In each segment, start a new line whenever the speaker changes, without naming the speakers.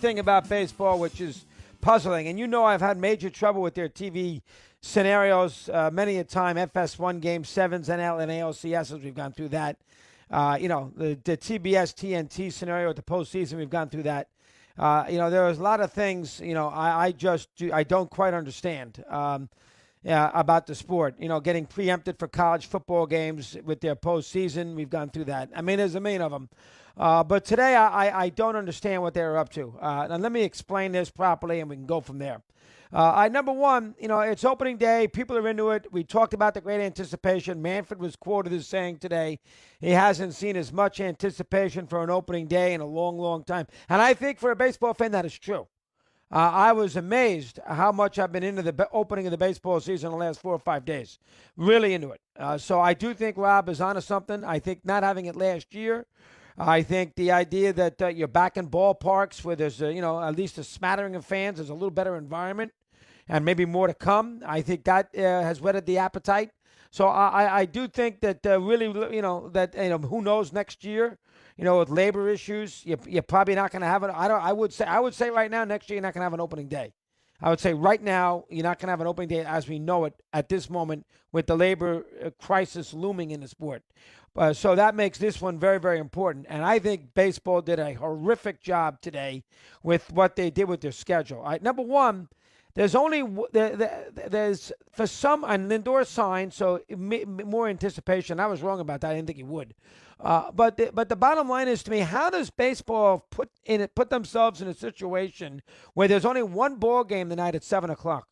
thing about baseball, which is puzzling, and you know I've had major trouble with their TV scenarios many a time. FS1 Game 7s, NL and ALCSs, we've gone through that. The TBS TNT scenario at the postseason, we've gone through that. There was a lot of things, I don't quite understand about the sport. Getting preempted for college football games with their postseason, we've gone through that. I mean, there's a million of them. But today, I don't understand what they're up to. Now, let me explain this properly, and we can go from there. Number one, it's opening day. People are into it. We talked about the great anticipation. Manfred was quoted as saying today he hasn't seen as much anticipation for an opening day in a long, long time. And I think for a baseball fan, that is true. I was amazed how much I've been into the opening of the baseball season in the last 4 or 5 days. Really into it. So I do think Rob is onto something. I think not having it last year. I think the idea that you're back in ballparks where there's, at least a smattering of fans, there's a little better environment and maybe more to come. I think that has whetted the appetite. So I do think that who knows next year, with labor issues, you're probably not going to have it. I would say right now, next year, you're not going to have an opening day. I would say right now, you're not going to have an opening day as we know it at this moment with the labor crisis looming in the sport. So that makes this one very, very important. And I think baseball did a horrific job today with what they did with their schedule. All right, number one, there's for some an indoor sign, so more anticipation. I was wrong about that. I didn't think he would. But the bottom line is, to me, how does baseball put themselves in a situation where there's only one ball game tonight at 7:00?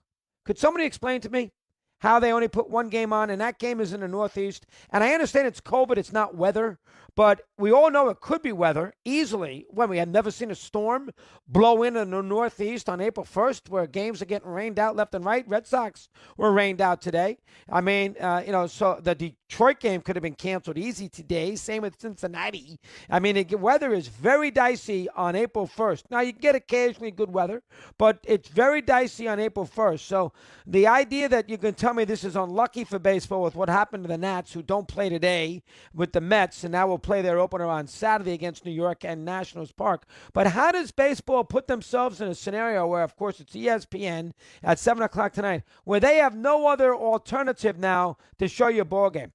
Could somebody explain to me how they only put one game on, and that game is in the Northeast? And I understand it's COVID, it's not weather, but we all know it could be weather easily when we had never seen a storm blow in the Northeast on April 1st where games are getting rained out left and right. Red Sox were rained out today. I mean, so the Detroit game could have been canceled easy today. Same with Cincinnati. I mean, weather is very dicey on April 1st. Now, you get occasionally good weather, but it's very dicey on April 1st. So the idea that you can tell me this is unlucky for baseball with what happened to the Nats, who don't play today with the Mets, and now will play their opener on Saturday against New York and Nationals Park. But how does baseball put themselves in a scenario where, of course, it's ESPN at 7:00 tonight, where they have no other alternative now to show you a ball game?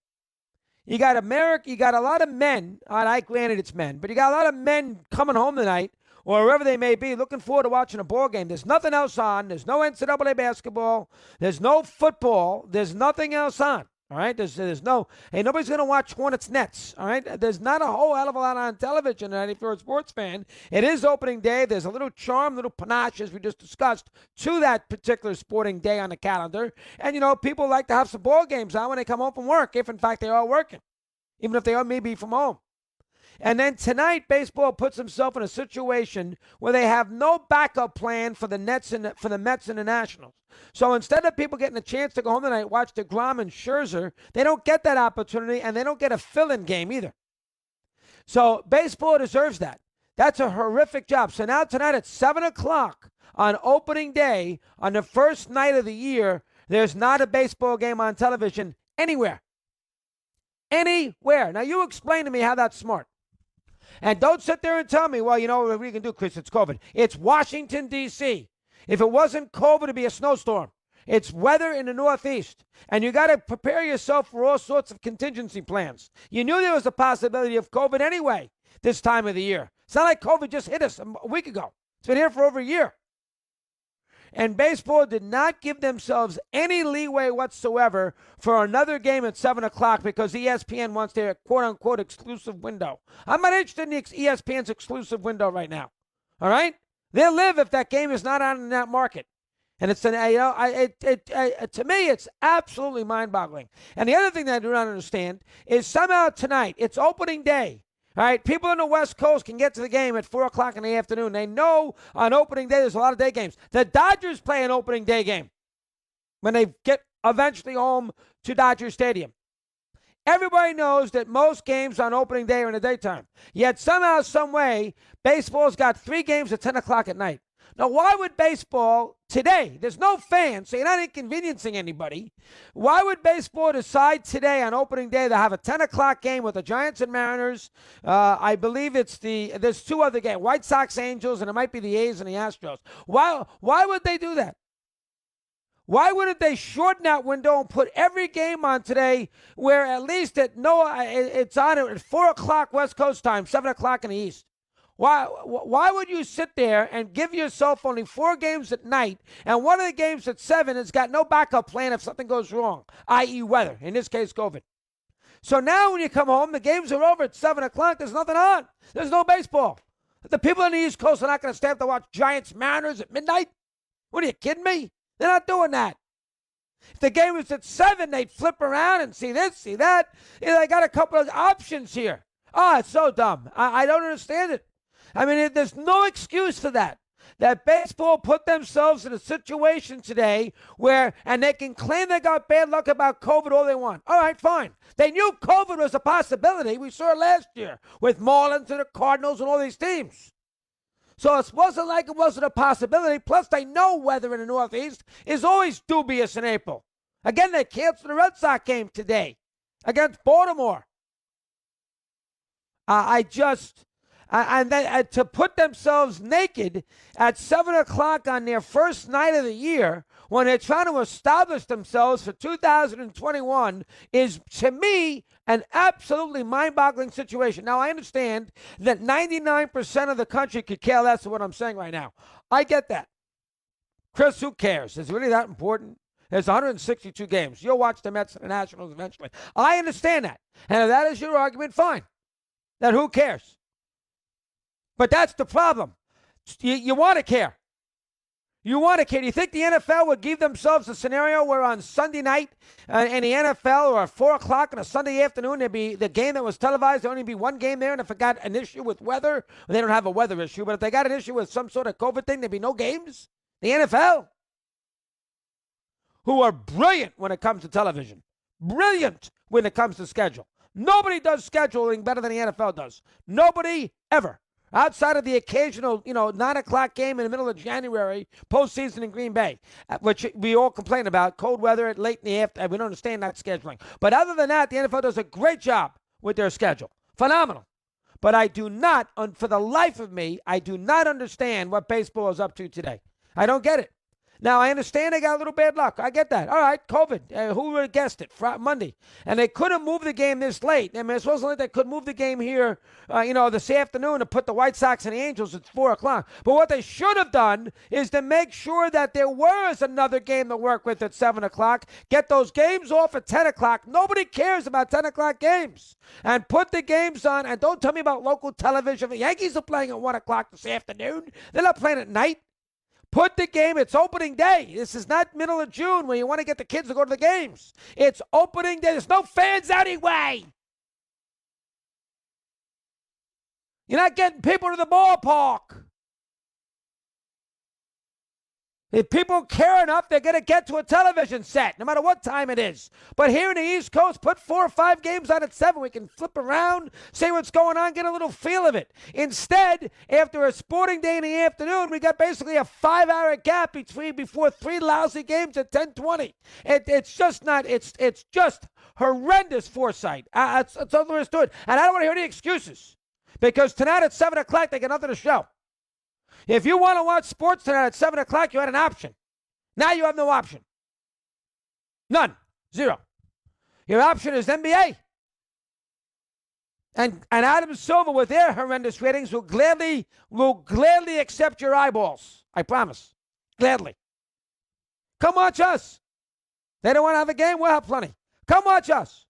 You got America, you got a lot of men, granted it's men, but you got a lot of men coming home tonight or wherever they may be, looking forward to watching a ball game. There's nothing else on. There's no NCAA basketball. There's no football. There's nothing else on. All right, nobody's going to watch Hornets Nets. All right, there's not a whole hell of a lot on television tonight if you're a sports fan. It is opening day. There's a little charm, little panache, as we just discussed, to that particular sporting day on the calendar. And, people like to have some ball games on when they come home from work, if in fact they are working, even if they are maybe from home. And then tonight, baseball puts himself in a situation where they have no backup plan for the Mets and the Nationals. So instead of people getting a chance to go home tonight, watch DeGrom and Scherzer, they don't get that opportunity, and they don't get a fill-in game either. So baseball deserves that. That's a horrific job. So now tonight at 7:00 on opening day, on the first night of the year, there's not a baseball game on television anywhere. Anywhere. Now you explain to me how that's smart. And don't sit there and tell me, well, you know what we can do, Chris, it's COVID. It's Washington, D.C. If it wasn't COVID, it'd be a snowstorm. It's weather in the Northeast. And you got to prepare yourself for all sorts of contingency plans. You knew there was a possibility of COVID anyway this time of the year. It's not like COVID just hit us a week ago. It's been here for over a year. And baseball did not give themselves any leeway whatsoever for another game at 7:00 because ESPN wants their quote-unquote exclusive window. I'm not interested in ESPN's exclusive window right now. All right? They'll live if that game is not on in that market. And it's to me, it's absolutely mind-boggling. And the other thing that I do not understand is somehow tonight, it's opening day. All right, people on the West Coast can get to the game at 4:00 in the afternoon. They know on opening day there's a lot of day games. The Dodgers play an opening day game when they get eventually home to Dodger Stadium. Everybody knows that most games on opening day are in the daytime. Yet somehow, some way, baseball's got 3 games at 10:00 at night. Now, why would baseball today, there's no fans, so you're not inconveniencing anybody. Why would baseball decide today on opening day to have a 10 o'clock game with the Giants and Mariners? I believe there's two other games, White Sox, Angels, and it might be the A's and the Astros. Why would they do that? Why wouldn't they shorten that window and put every game on today where at least it's on at 4 o'clock West Coast time, 7 o'clock in the East? Why would you sit there and give yourself only 4 games at night, and one of the games at 7 has got no backup plan if something goes wrong, i.e. weather, in this case COVID? So now when you come home, the games are over at 7 o'clock, there's nothing on. There's no baseball. The people on the East Coast are not going to stay up to watch Giants Mariners at midnight? What, are you kidding me? They're not doing that. If the game was at 7, they'd flip around and see this, see that. They got a couple of options here. Oh, it's so dumb. I don't understand it. I mean, there's no excuse for that. That baseball put themselves in a situation today where, and they can claim they got bad luck about COVID all they want. All right, fine. They knew COVID was a possibility. We saw it last year with Marlins and the Cardinals and all these teams. So it wasn't like it wasn't a possibility. Plus, they know weather in the Northeast is always dubious in April. Again, they canceled the Red Sox game today against Baltimore. And then to put themselves naked at 7 o'clock on their first night of the year when they're trying to establish themselves for 2021 is, to me, an absolutely mind-boggling situation. Now, I understand that 99% of the country could care less of what I'm saying right now. I get that. Chris, who cares? Is it really that important? There's 162 games. You'll watch the Mets and the Nationals eventually. I understand that. And if that is your argument, fine. Then who cares? But that's the problem. You want to care. You want to care. Do you think the NFL would give themselves a scenario where on Sunday night in the NFL or at 4 o'clock on a Sunday afternoon, there'd be the game that was televised, there'd only be one game there, and if it got an issue with weather, well, they don't have a weather issue, but if they got an issue with some sort of COVID thing, there'd be no games? The NFL, who are brilliant when it comes to television, brilliant when it comes to schedule. Nobody does scheduling better than the NFL does. Nobody ever. Outside of the occasional, 9 o'clock game in the middle of January, postseason in Green Bay, which we all complain about, cold weather at late in the afternoon. We don't understand that scheduling. But other than that, the NFL does a great job with their schedule. Phenomenal. But I do not, for the life of me, I do not understand what baseball is up to today. I don't get it. Now, I understand they got a little bad luck. I get that. All right, COVID. Who would have guessed it? Monday. And they couldn't move the game this late. I mean, it's supposed like they could move the game here, this afternoon to put the White Sox and the Angels at 4 o'clock. But what they should have done is to make sure that there was another game to work with at 7 o'clock. Get those games off at 10 o'clock. Nobody cares about 10 o'clock games. And put the games on. And don't tell me about local television. The Yankees are playing at 1 o'clock this afternoon. They're not playing at night. Put the game, it's opening day. This is not middle of June where you want to get the kids to go to the games. It's opening day. There's no fans anyway. You're not getting people to the ballpark. If people care enough, they're going to get to a television set, no matter what time it is. But here in the East Coast, put 4 or 5 games on at 7. We can flip around, see what's going on, get a little feel of it. Instead, after a sporting day in the afternoon, we got basically a 5-hour gap before 3 lousy games at 10:20. It's just not. It's just horrendous foresight. That's all there is to it. And I don't want to hear any excuses, because tonight at 7 o'clock they got nothing to show. If you want to watch sports tonight at 7 o'clock, you had an option. Now you have no option. None. Zero. Your option is NBA. And Adam Silver, with their horrendous ratings, will gladly accept your eyeballs. I promise. Gladly. Come watch us. They don't want to have a game? We'll have plenty. Come watch us.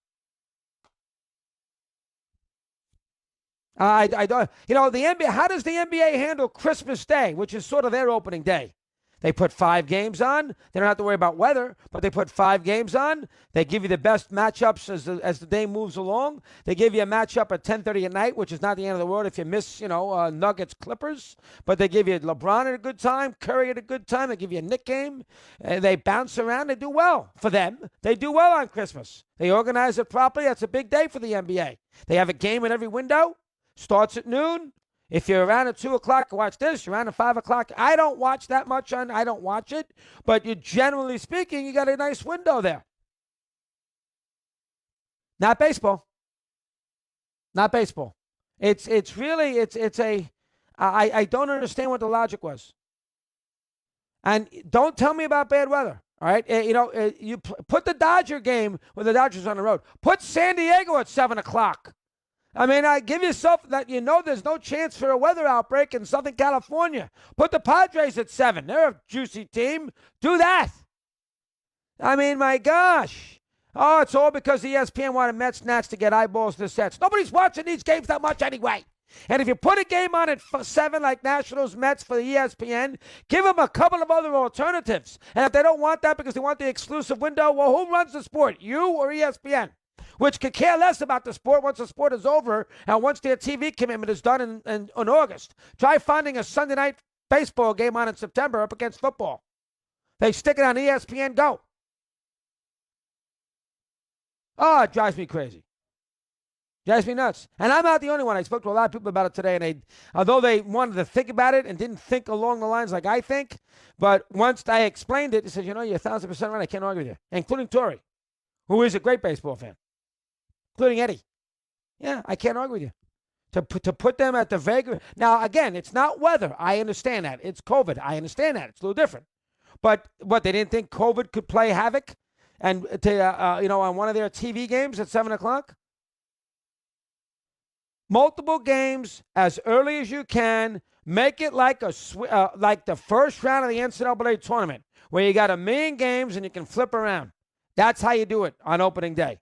I don't. The NBA. How does the NBA handle Christmas Day, which is sort of their opening day? They put 5 games on. They don't have to worry about weather, but they put 5 games on. They give you the best matchups as the day moves along. They give you a matchup at 10:30 at night, which is not the end of the world if you miss, Nuggets Clippers. But they give you LeBron at a good time, Curry at a good time. They give you a Knick game. They bounce around. They do well for them. They do well on Christmas. They organize it properly. That's a big day for the NBA. They have a game in every window. Starts at noon. If you're around at 2 o'clock, watch this. You're around at 5 o'clock. I don't watch that much I don't watch it. But you generally speaking, you got a nice window there. Not baseball. Not baseball. It's really, I don't understand what the logic was. And don't tell me about bad weather. All right, you put the Dodger game when the Dodgers are on the road. Put San Diego at 7 o'clock. I mean, I give yourself that there's no chance for a weather outbreak in Southern California. Put the Padres at 7. They're a juicy team. Do that. I mean, my gosh. Oh, it's all because ESPN wanted Mets Nats to get eyeballs to sets. Nobody's watching these games that much anyway. And if you put a game on at 7 like Nationals Mets for the ESPN, give them a couple of other alternatives. And if they don't want that because they want the exclusive window, well, who runs the sport, you or ESPN? Which could care less about the sport once the sport is over and once their TV commitment is done in August. Try finding a Sunday night baseball game on in September up against football. They stick it on ESPN Go. Oh, it drives me crazy. Drives me nuts. And I'm not the only one. I spoke to a lot of people about it today, and although they wanted to think about it and didn't think along the lines like I think, but once I explained it, they said, you're 1,000% right. I can't argue with you, including Tori, who is a great baseball fan, including Eddie. Yeah, I can't argue with you. To put them at the Vegas. Now, again, it's not weather. I understand that. It's COVID. I understand that. It's a little different. But what, they didn't think COVID could play havoc and on one of their TV games at 7 o'clock? Multiple games as early as you can. Make it like like the first round of the NCAA tournament where you got 1 million games and you can flip around. That's how you do it on opening day.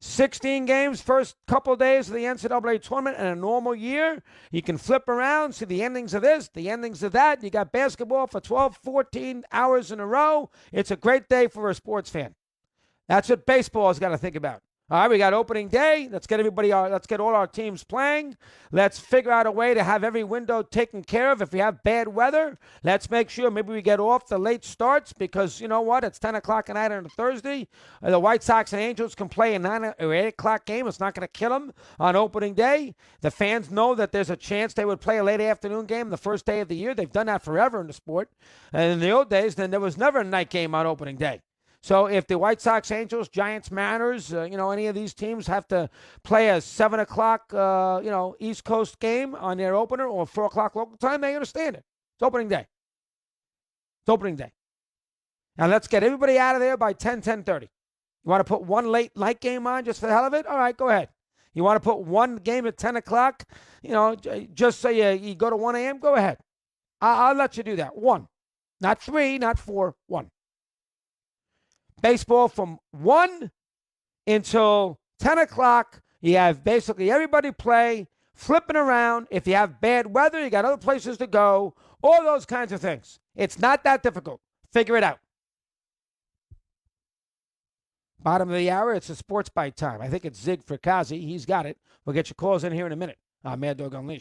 16 games first couple days of the NCAA tournament in a normal year. You can flip around, see the endings of this, the endings of that. You got basketball for 12, 14 hours in a row. It's a great day for a sports fan. That's what baseball has got to think about. All right, we got opening day. Let's get all our teams playing. Let's figure out a way to have every window taken care of. If we have bad weather, let's make sure maybe we get off the late starts because you know what? It's 10 o'clock at night on a Thursday. The White Sox and Angels can play a 9 or 8 o'clock game. It's not going to kill them on opening day. The fans know that there's a chance they would play a late afternoon game the first day of the year. They've done that forever in the sport. And in the old days, then there was never a night game on opening day. So if the White Sox, Angels, Giants, Mariners, any of these teams have to play a 7 o'clock, East Coast game on their opener or 4 o'clock local time, they understand it. It's opening day. It's opening day. Now let's get everybody out of there by 10:30. You want to put one late night game on just for the hell of it? All right, go ahead. You want to put one game at 10 o'clock, just so you go to 1 a.m., go ahead. I'll let you do that. 1. Not 3, not 4, 1. Baseball from 1 until 10 o'clock. You have basically everybody play, flipping around. If you have bad weather, you got other places to go, all those kinds of things. It's not that difficult. Figure it out. Bottom of the hour, it's a sports bite time. I think it's Zig Fricazzi. He's got it. We'll get your calls in here in a minute. Mad Dog Unleashed.